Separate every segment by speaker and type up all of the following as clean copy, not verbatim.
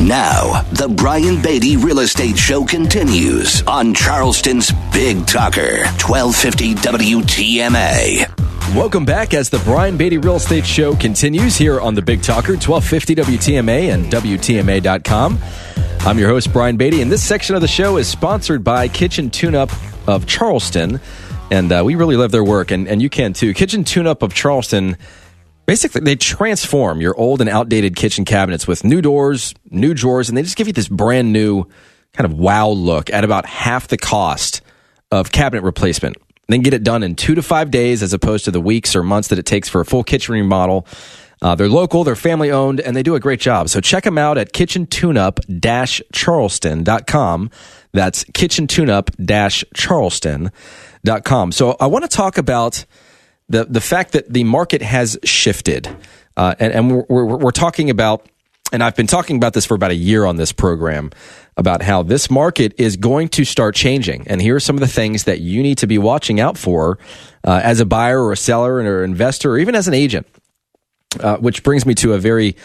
Speaker 1: Now, the Brian Beatty Real Estate Show continues on Charleston's Big Talker, 1250 WTMA.
Speaker 2: Welcome back as the Brian Beatty Real Estate Show continues here on the Big Talker, 1250 WTMA and WTMA.com. I'm your host, Brian Beatty, and this section of the show is sponsored by Kitchen Tune-Up of Charleston, and we really love their work, and you can too. Kitchen Tune-Up of Charleston, basically, they transform your old and outdated kitchen cabinets with new doors, new drawers, and they just give you this brand new kind of wow look at about half the cost of cabinet replacement. They can get it done in 2 to 5 days as opposed to the weeks or months that it takes for a full kitchen remodel. They're local, they're family-owned, and they do a great job. So check them out at kitchentuneup-charleston.com. That's kitchentuneup-charleston.com. So I want to talk about the fact that the market has shifted. And we're talking about, and I've been talking about this for about a year on this program, about how this market is going to start changing. And here are some of the things that you need to be watching out for as a buyer or a seller or investor or even as an agent. Which brings me to a very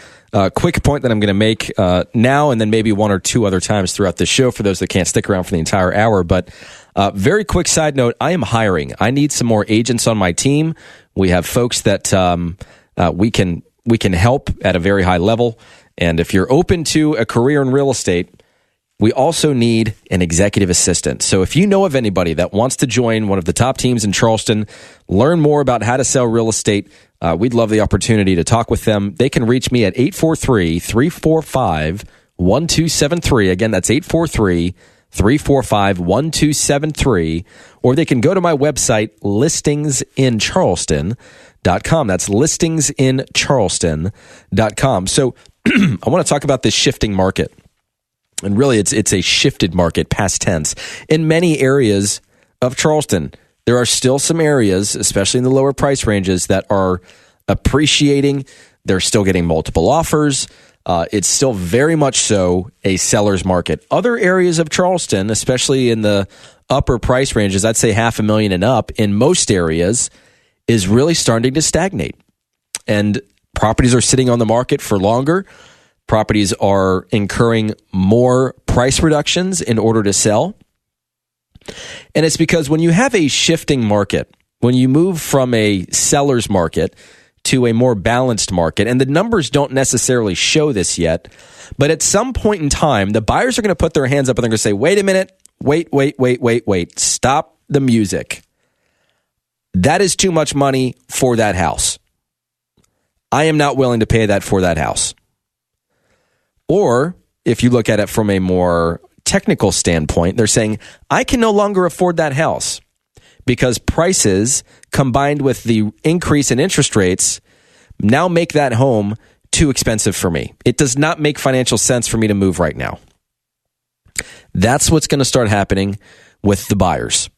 Speaker 2: quick point that I'm going to make now and then maybe one or two other times throughout the show for those that can't stick around for the entire hour. But very quick side note, I am hiring. I need some more agents on my team. We have folks that we can help at a very high level. And if you're open to a career in real estate, we also need an executive assistant. So if you know of anybody that wants to join one of the top teams in Charleston, learn more about how to sell real estate, we'd love the opportunity to talk with them. They can reach me at 843-345-1273. Again, that's 843-345-1273. Or they can go to my website, listingsincharleston.com. That's listingsincharleston.com. So I want to talk about this shifting market. And really, it's a shifted market, past tense. In many areas of Charleston, there are still some areas, especially in the lower price ranges, that are appreciating. They're still getting multiple offers. It's still very much so a seller's market. Other areas of Charleston, especially in the upper price ranges, I'd say $500,000 and up, in most areas, is really starting to stagnate. And properties are sitting on the market for longer. Properties are incurring more price reductions in order to sell. And it's because when you have a shifting market, when you move from a seller's market to a more balanced market, and the numbers don't necessarily show this yet, but at some point in time, the buyers are going to put their hands up and they're going to say, wait a minute, wait, stop the music. That is too much money for that house. I am not willing to pay that for that house. Or if you look at it from a more technical standpoint, they're saying, I can no longer afford that house because prices combined with the increase in interest rates now make that home too expensive for me. It does not make financial sense for me to move right now. That's what's going to start happening with the buyers.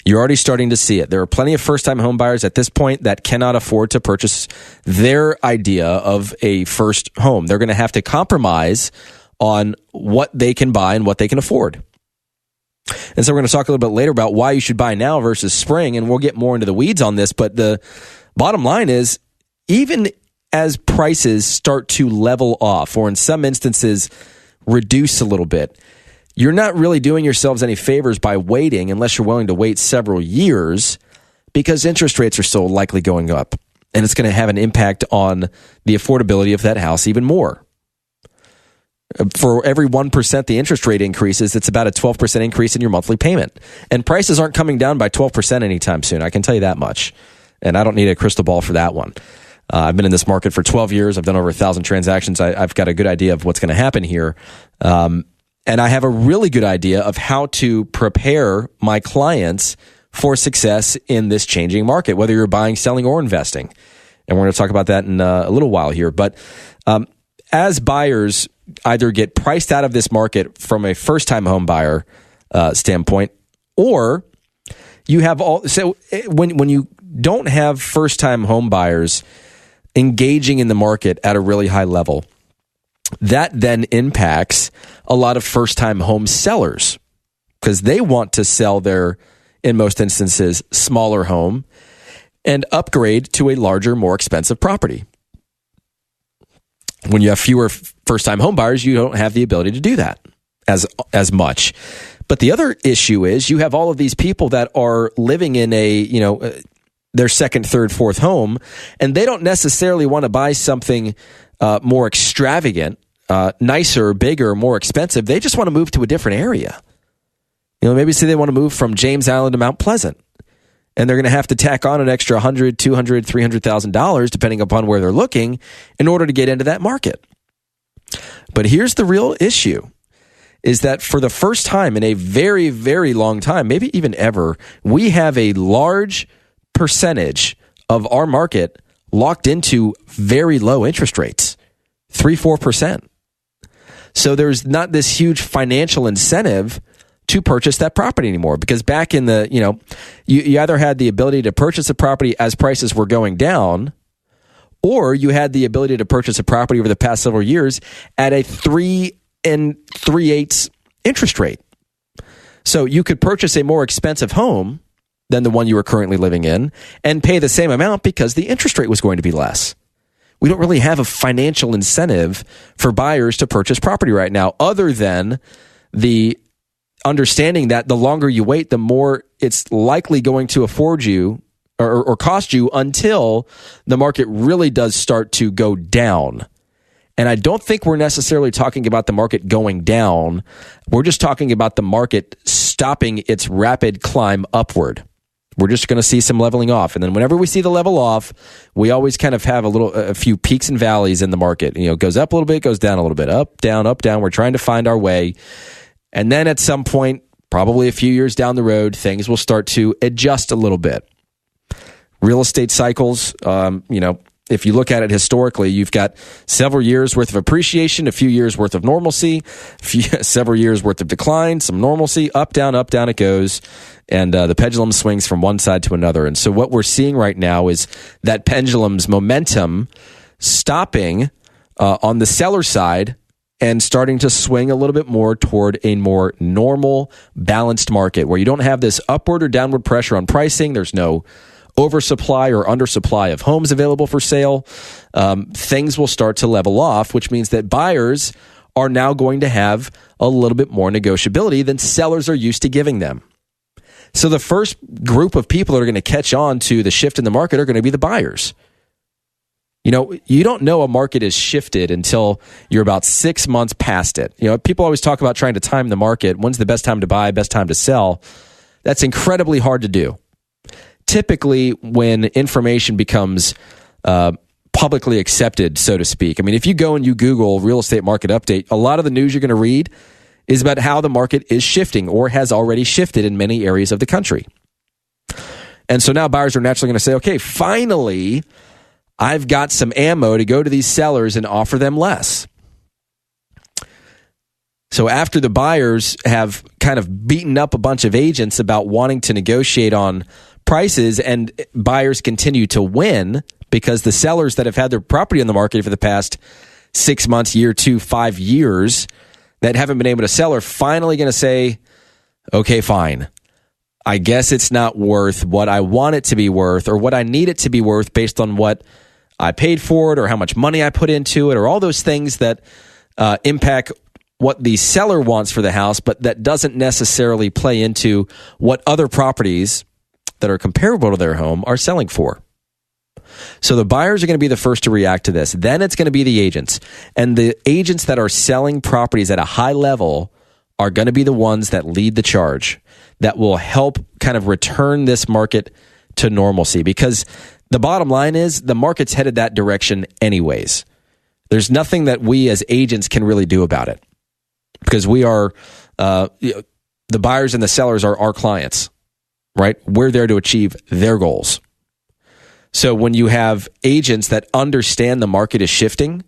Speaker 2: You're already starting to see it. There are plenty of first-time home buyers at this point that cannot afford to purchase their idea of a first home. They're going to have to compromise on what they can buy and what they can afford. And so we're going to talk a little bit later about why you should buy now versus spring, and we'll get more into the weeds on this. But the bottom line is, even as prices start to level off, or in some instances reduce a little bit, you're not really doing yourselves any favors by waiting unless you're willing to wait several years, because interest rates are still likely going up, and it's going to have an impact on the affordability of that house even more. For every 1% the interest rate increases, it's about a 12% increase in your monthly payment. And prices aren't coming down by 12% anytime soon. I can tell you that much. And I don't need a crystal ball for that one. I've been in this market for 12 years. I've done over 1,000 transactions. I've got a good idea of what's going to happen here. And I have a really good idea of how to prepare my clients for success in this changing market, whether you're buying, selling, or investing. And we're going to talk about that in a little while here. But as buyers either get priced out of this market from a first-time home buyer standpoint, or you have all. So when you don't have first-time home buyers engaging in the market at a really high level, that then impacts a lot of first-time home sellers because they want to sell their, in most instances, smaller home and upgrade to a larger, more expensive property. When you have fewer first-time home buyers, you don't have the ability to do that as much. But the other issue is you have all of these people that are living in their second, third, fourth home, and they don't necessarily want to buy something more extravagant, nicer, bigger, more expensive. They just want to move to a different area. Maybe say they want to move from James Island to Mount Pleasant, and they're going to have to tack on an extra $100,000, $200,000, $300,000, depending upon where they're looking, in order to get into that market. But here's the real issue, is that for the first time in a very, very long time, maybe even ever, we have a large percentage of our market locked into very low interest rates, 3-4%. So there's not this huge financial incentive to purchase that property anymore, because back in the, you either had the ability to purchase a property as prices were going down, or you had the ability to purchase a property over the past several years at a 3 3/8 interest rate. So you could purchase a more expensive home than the one you were currently living in and pay the same amount because the interest rate was going to be less. We don't really have a financial incentive for buyers to purchase property right now, other than the understanding that the longer you wait, the more it's likely going to afford you or cost you until the market really does start to go down. And I don't think we're necessarily talking about the market going down. We're just talking about the market stopping its rapid climb upward. We're just going to see some leveling off. And then whenever we see the level off, we always kind of have a few peaks and valleys in the market. It goes up a little bit, goes down a little bit, up, down, up, down. We're trying to find our way. And then at some point, probably a few years down the road, things will start to adjust a little bit. Real estate cycles, if you look at it historically, you've got several years worth of appreciation, a few years worth of normalcy, several years worth of decline, some normalcy, up, down it goes. And the pendulum swings from one side to another. And so what we're seeing right now is that pendulum's momentum stopping on the seller side and starting to swing a little bit more toward a more normal, balanced market where you don't have this upward or downward pressure on pricing. There's no oversupply or undersupply of homes available for sale. Things will start to level off, which means that buyers are now going to have a little bit more negotiability than sellers are used to giving them. So the first group of people that are going to catch on to the shift in the market are going to be the buyers. You don't know a market is shifted until you're about 6 months past it. People always talk about trying to time the market. When's the best time to buy, best time to sell? That's incredibly hard to do. Typically, when information becomes publicly accepted, so to speak. I mean, if you go and you Google real estate market update, a lot of the news you're going to read is about how the market is shifting or has already shifted in many areas of the country. And so now buyers are naturally going to say, okay, finally, I've got some ammo to go to these sellers and offer them less. So after the buyers have kind of beaten up a bunch of agents about wanting to negotiate on prices, and buyers continue to win because the sellers that have had their property on the market for the past 6 months, year, 2, 5 years that haven't been able to sell are finally going to say, okay, fine. I guess it's not worth what I want it to be worth or what I need it to be worth based on what I paid for it or how much money I put into it or all those things that impact what the seller wants for the house, but that doesn't necessarily play into what other properties that are comparable to their home are selling for. So the buyers are going to be the first to react to this. Then it's going to be the agents. And the agents that are selling properties at a high level are going to be the ones that lead the charge, that will help kind of return this market to normalcy. Because the bottom line is the market's headed that direction anyways. There's nothing that we as agents can really do about it because we are, the buyers and the sellers are our clients, right? We're there to achieve their goals. So when you have agents that understand the market is shifting,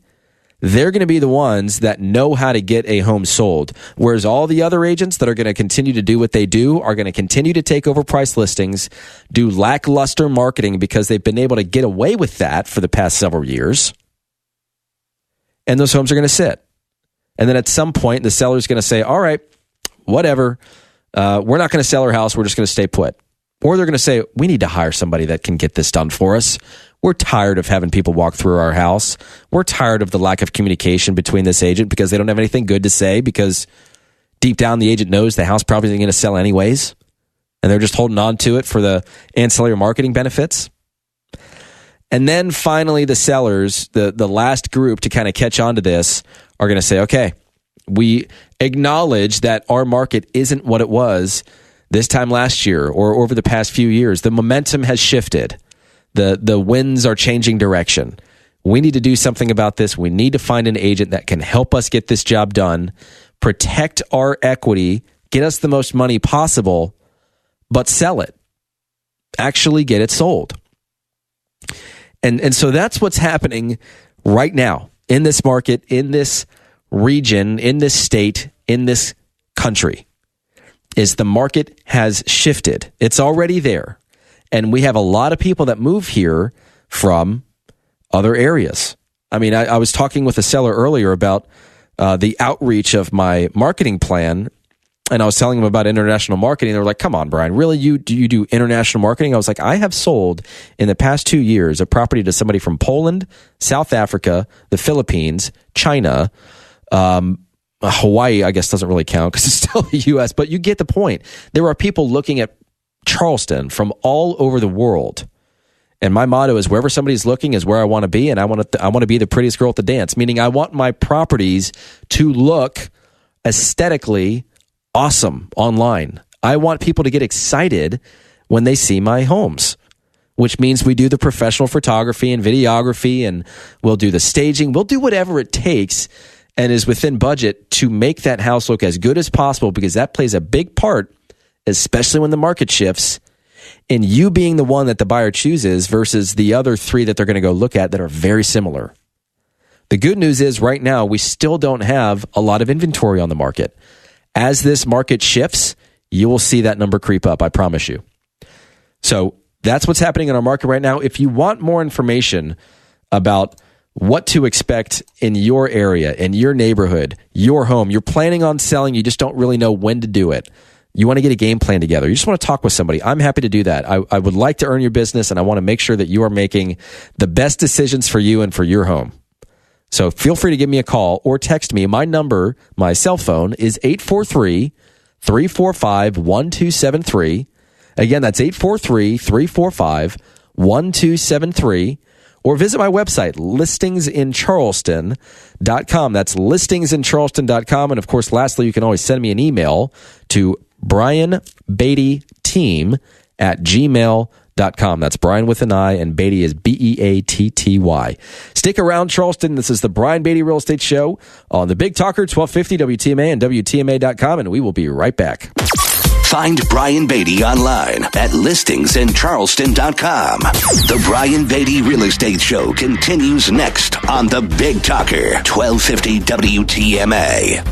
Speaker 2: they're going to be the ones that know how to get a home sold. Whereas all the other agents that are going to continue to do what they do are going to continue to take overpriced listings, do lackluster marketing because they've been able to get away with that for the past several years. And those homes are going to sit. And then at some point, the seller's going to say, all right, whatever. We're not going to sell our house. We're just going to stay put. Or they're going to say, we need to hire somebody that can get this done for us. We're tired of having people walk through our house. We're tired of the lack of communication between this agent because they don't have anything good to say, because deep down the agent knows the house probably isn't going to sell anyways, and they're just holding on to it for the ancillary marketing benefits. And then finally, the sellers, the last group to kind of catch on to this, are going to say, okay, we acknowledge that our market isn't what it was this time last year or over the past few years. The momentum has shifted. The winds are changing direction. We need to do something about this. We need to find an agent that can help us get this job done, protect our equity, get us the most money possible, but sell it. Actually get it sold. And so that's what's happening right now in this market, in this region, in this state, in this country, is the market has shifted. It's already there. And we have a lot of people that move here from other areas. I mean, I was talking with a seller earlier about the outreach of my marketing plan, and I was telling them about international marketing. They were like, come on, Brian, really? You do international marketing? I was like, I have sold in the past 2 years a property to somebody from Poland, South Africa, the Philippines, China, Hawaii, I guess doesn't really count because it's still the U.S., but you get the point. There are people looking at Charleston from all over the world. And my motto is wherever somebody's looking is where I want to be, and I want to be the prettiest girl at the dance, meaning I want my properties to look aesthetically awesome online. I want people to get excited when they see my homes, which means we do the professional photography and videography, and we'll do the staging. We'll do whatever it takes and is within budget to make that house look as good as possible, because that plays a big part, especially when the market shifts, in you being the one that the buyer chooses versus the other three that they're going to go look at that are very similar. The good news is right now we still don't have a lot of inventory on the market. As this market shifts, you will see that number creep up, I promise you. So that's what's happening in our market right now. If you want more information about what to expect in your area, in your neighborhood, your home, you're planning on selling, you just don't really know when to do it. You want to get a game plan together. You just want to talk with somebody. I'm happy to do that. I would like to earn your business, and I want to make sure that you are making the best decisions for you and for your home. So feel free to give me a call or text me. My number, my cell phone, is 843-345-1273. Again, that's 843-345-1273. Or visit my website, listingsincharleston.com. That's listingsincharleston.com. And of course, lastly, you can always send me an email to brianbeattyteam@gmail.com. That's Brian with an I, and Beatty is Beatty. Stick around, Charleston. This is the Brian Beatty Real Estate Show on the Big Talker, 1250 WTMA and WTMA.com, and we will be right back.
Speaker 1: Find Brian Beatty online at listingsincharleston.com. The Brian Beatty Real Estate Show continues next on the Big Talker, 1250 WTMA.